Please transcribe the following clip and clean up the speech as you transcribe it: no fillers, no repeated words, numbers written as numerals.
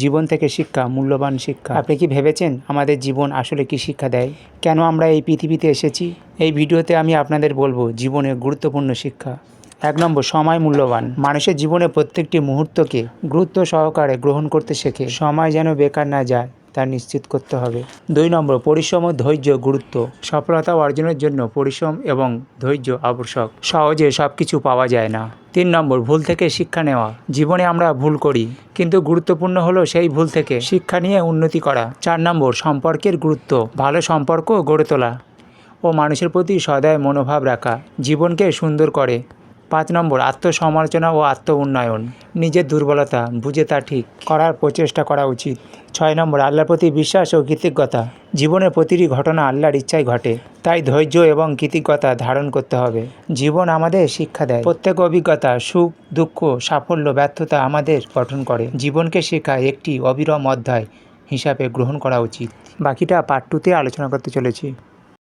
জীবন থেকে শিক্ষা, মূল্যবান শিক্ষা। আপনি কি ভেবেছেন আমাদের জীবন আসলে কি শিক্ষা দেয়? কেন আমরা এই পৃথিবীতে এসেছি? এই ভিডিওতে আমি আপনাদের বলবো জীবনের গুরুত্বপূর্ণ শিক্ষা। 1 নম্বর, সময় মূল্যবান। মানুষের জীবনে প্রত্যেকটি মুহূর্তকে গুরুত্ব সহকারে গ্রহণ করতে শেখে। সময় যেন বেকার না যায় তা নিশ্চিত করতে হবে। 2 নম্বর, পরিশ্রম ও ধৈর্য গুরুত্ব। সফলতা অর্জনের জন্য পরিশ্রম এবং ধৈর্য আবশ্যক। সহজে সব কিছু পাওয়া যায় না। 3 নম্বর, ভুল থেকে শিক্ষা নেওয়া। জীবনে আমরা ভুল করি, কিন্তু গুরুত্বপূর্ণ হলো সেই ভুল থেকে শিক্ষা নিয়ে উন্নতি করা। 4 নম্বর, সম্পর্কের গুরুত্ব। ভালো সম্পর্ক গড়ে তোলা ও মানুষের প্রতি সদয় মনোভাব রাখা জীবনকে সুন্দর করে। 5 নম্বর, আত্মসমালোচনা ও আত্ম উন্নয়ন। নিজের দুর্বলতা বুঝে তা ঠিক করার প্রচেষ্টা করা উচিত। 6 নম্বর, আল্লাহর প্রতি বিশ্বাস ও কৃতজ্ঞতা। জীবনের প্রতিটি ঘটনা আল্লাহর ইচ্ছায় ঘটে, তাই ধৈর্য এবং কৃতজ্ঞতা ধারণ করতে হবে। জীবন আমাদের শিক্ষা দেয়। প্রত্যেক অভিজ্ঞতা, সুখ দুঃখ, সাফল্য ব্যর্থতা আমাদের গঠন করে। জীবনকে শেখায় একটি অবিরাম অধ্যায় হিসাবে গ্রহণ করা উচিত। বাকিটা পার্ট 2তে আলোচনা করতে চলেছি।